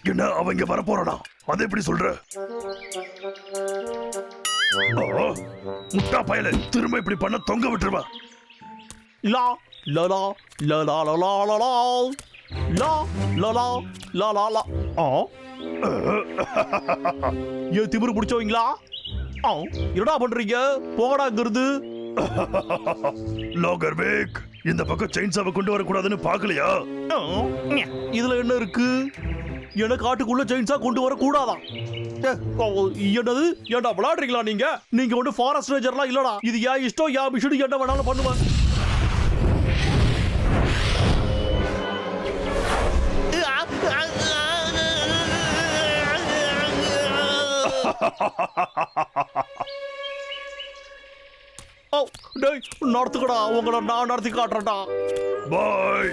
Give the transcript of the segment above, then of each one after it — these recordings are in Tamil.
என்ன அவங்க வர போறானா? அதை எப்படி சொல்ற? முட்டா பயல திரும்ப இப்படி பண்ண தொங்க விட்டுருவா. லா லா லா லா லா லா லா லா லா லா லா லா லா லா. ஏன் திமிரு பிடிச்சவங்களா? என்னடா பண்றீங்க? போகடா இங்கிருந்து. லாகர்வேக், இந்த பக்கம் செயின்சாவை கொண்டு வரக்கூடாதுன்னு பாக்கலையா? இதுல என்ன இருக்கு? எனக்கு காட்டுக்குள்ள செயின்சா கொண்டு வர கூடாதான். என்னது? ஏன்டா விளையாடுறீங்களா நீங்க? நீங்க ஒன்று ஃபாரஸ்ட் ரேஞ்சர்லாம் இல்லடா. இது ஏன் இஷ்டம், ஏன் மிஷின், என்ன வேணாலும் பண்ணுவேன். டேய் நடத்துக்கடா, உங்களை நான் நடத்தி காட்டுறேன்டா. பாய்.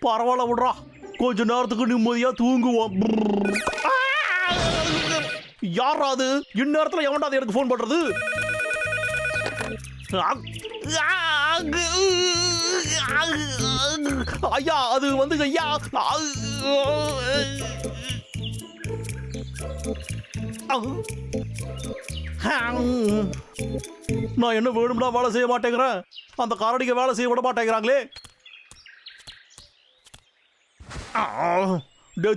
பரவாயில்ல விடுறா, கொஞ்ச நேரத்துக்கு நிம்மதியா தூங்குவோம். யாரா அது? இந்நேரத்துல எவன்டா அது எனக்கு போன் பண்றது? ஐயா அது வந்து ஐயா, நான் என்ன வேணும்னா வேலை செய்ய மாட்டேங்கிறேன். அந்த காரடிக்க வேலை செய்ய விட மாட்டேங்கிறாங்களே.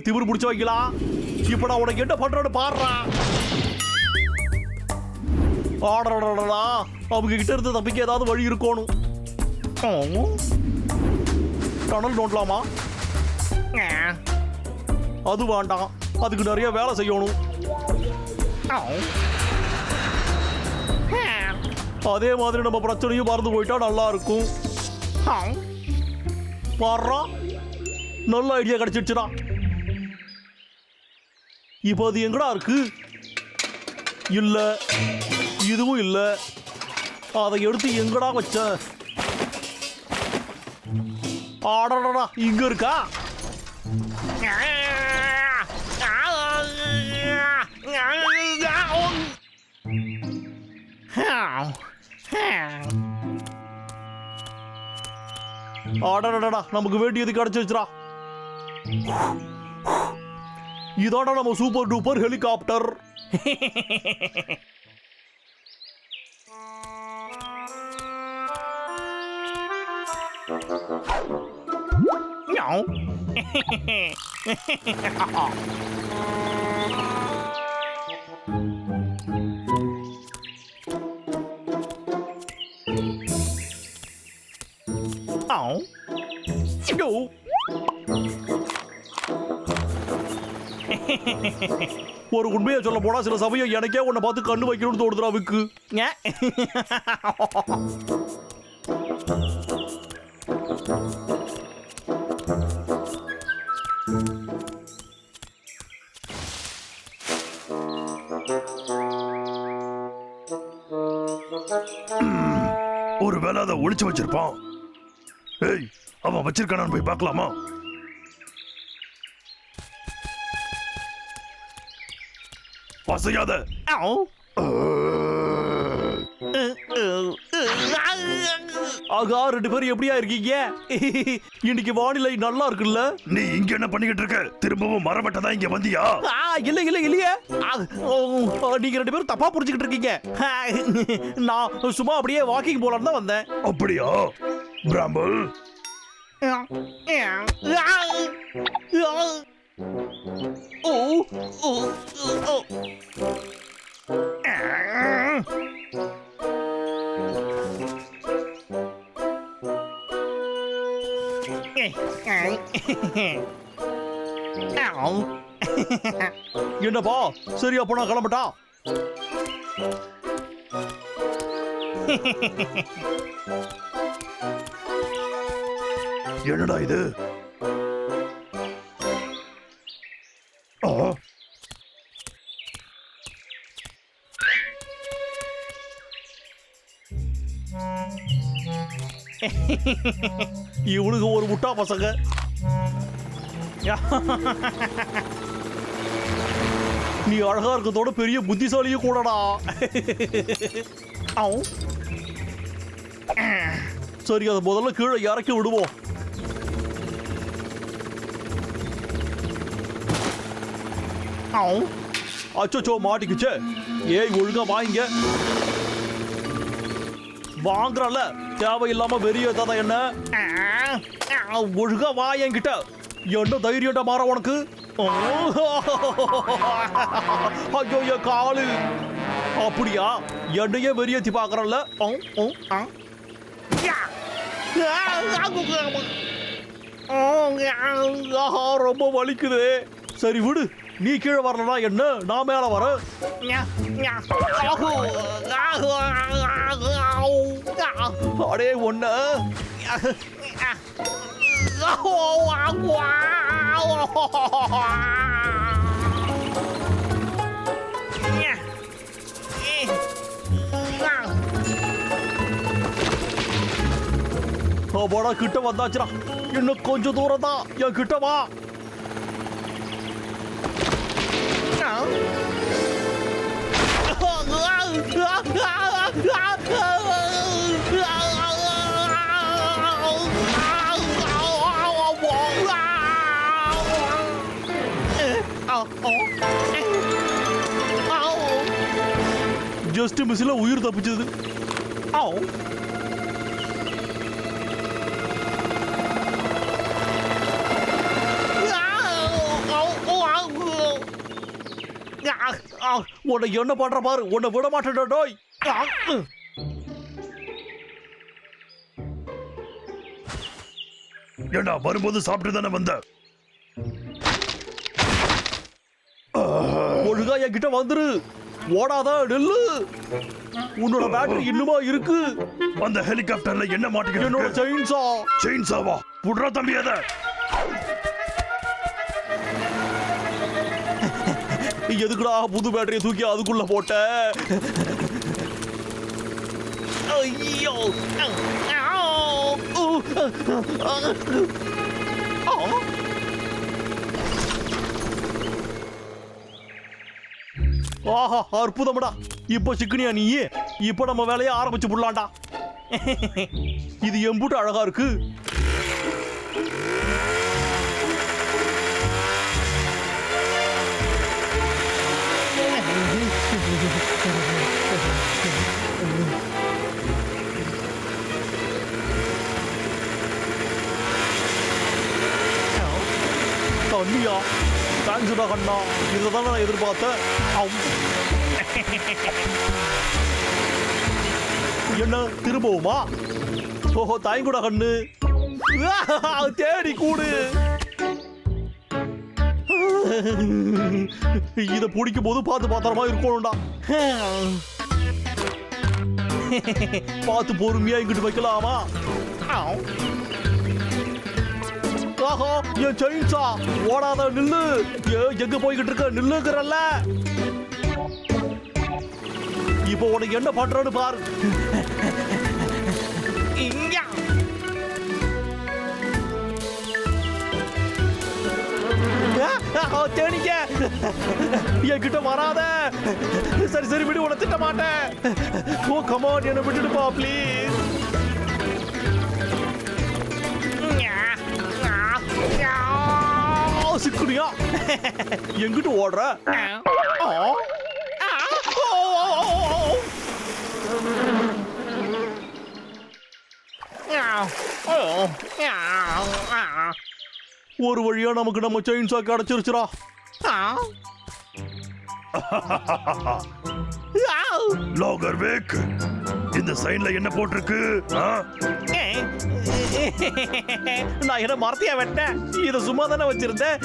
திமிரு பிடிச்ச வைக்கலாம். இப்ப நான் உனக்கு என்ன பண்றேன்னு பாடுறா. ஆடா, அவங்க கிட்ட இருந்து தப்பிக்க ஏதாவது வழி இருக்கணும். டனல் நோண்டலாமா? அது வேண்டாம், அதுக்கு நிறைய வேலை செய்யணும். அதே மாதிரி நம்ம பிரச்சனையும் மறந்து போயிட்டா நல்லா இருக்கும். பாடுறா, நல்ல ஐடியா கிடைச்சிடுச்சுடா. இப்போ அது எங்கடா இருக்கு? இல்ல, இதுவும் இல்ல. அதை எடுத்து எங்கடா வச்ச? ஆடா, இங்க இருக்கா? ஆடா, நமக்கு வேண்டியது கிடைச்சிருச்சுடா. இதாடா நம்ம சூப்பர் டூப்பர் ஹெலிகாப்டர். ஒரு உண்மையை சொல்ல போனா சில சமயம் எனக்கே உன்னை பார்த்து கண்ணு வைக்கணும்னு தோணுதுடா விக்கு. ஒரு வேலை அதை ஒளிச்சு வச்சிருப்பான். ஏய், அவன் வச்சிருக்கானான்னு போய் பார்க்கலாமா? அசையாத. ஆகா, ரெண்டு பேரும் எப்படியா இருக்கீங்க? இன்னைக்கு வானிலை நல்லா இருக்குல்ல? நீ இங்க என்ன பண்ணிக்கிட்டு இருக்க? திரும்பவும் மரவட்டதான் இங்க வந்தியா? இல்ல இல்ல இல்லையே, நீங்க ரெண்டு பேரும் தப்பா புரிஞ்சுக்கிட்டு இருக்கீங்க. நான் சும்மா அப்படியே வாக்கிங் போலான்னு தான் வந்தேன். அப்படியா பிராம்பல்? என்னப்பா, சரியா போனா கிளம்பட்டா? என்னடா இது? இவனுக்கு ஒரு முட்டா பசங்க. நீ அழகா இருக்கிறதோட பெரிய புத்திசாலியும் கூடடா. சரி, அதை முதல்ல கீழே இறக்கி விடுவோம். அச்சோ, மாட்டிக்குச்சே. ஏய், ஒழுங்கா வாங்க. வாங்குறல, தேவையில்லாம வெறிய ஏதாவது என்ன. ஒழுங்கா வா என்கிட்ட. என்ன தைரியம்டா மாற உனக்கு. ஐயோ, என் காலு. அப்படியா, என்னையே வெறியத்தி பாக்குறல்ல. ரொம்ப வலிக்குது. சரி விடு, நீ கீழே வரலனா என்ன, நான் மேல வர. அடே ஒண்ணு. போடா, கிட்ட வந்தாச்சுடா. இன்னும் கொஞ்சம் தூரம் தான். என் கிட்ட வா. ஜஸ்ட் மிஸ்ல உயிர் தப்பிச்சது. உன்னை என்ன பண்ற பாரு. உன்னை விட மாட்டேன். ஏண்டா, வரும்போது சாப்பிட்டு தானே வந்த. ஒழுங்கா என்கிட்ட வந்துரு. ஓடாத, நெல்லு. உன்னோட பேட்டரி இன்னுமா இருக்கு. அந்த ஹெலிகாப்டர்ல என்ன மாட்டிக்கிட்டு? என்னோட செயின்சா. செயின்சாவா? புடுறா தம்பி அத. எதுக்குடா புது பேட்டரியை தூக்கி அதுக்குள்ள போட்ட? ஐயோ, ஆஹா, அற்புதம்டா. இப்ப சிக்கனியா நீ. இப்ப நம்ம வேலையை ஆரம்பிச்சு புடலாம்டா. இது எம்புட்டு அழகா இருக்கு. தண்ணியா? தேங்க்ஸ்டா கண்ணா. இதை தான் நான் எதிர்பார்த்தேன். என்ன திரும்பவுமா? ஓஹோ, தாய்குடா கண்ணு. தேடி கூடு. இதை பிடிக்கும் போது பார்த்து பாத்திரமா இருக்கணும்டா. பார்த்து பொறுமையா இங்கிட்டு வைக்கலாமா? ஆஹா, என் செயின்சா. ஓடாத, நில்லு. எங்க போய்கிட்டு இருக்க? நில்லுங்கிறல்ல. இப்போ உனக்கு என்ன பண்றன்னு பாரு. தேனிக்க என்கிட்ட வராத. சரி சரி விடு, உன திட்ட மாட்டேன். ஓ கமான், என்ன விட்டுடுப்பா ப்ளீஸ். சிக்குனியா, எங்கிட்ட ஓடுற? ஒரு வழியா நமக்கு நம்ம செயின்சா கிடைச்சிருச்சுடா. லாகர் வேக், இந்த சைன்ல என்ன போட்டிருக்கு? நான் என்ன மரத்தையா வெட்டேன்? இத சும்மா தானே வச்சிருந்தேன்.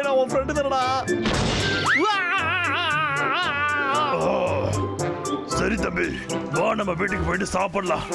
நான் உன் ஃப்ரெண்டு தானடா. சரி தம்பி, வா நம்ம வீட்டுக்கு போயிட்டு சாப்பிடலாம்.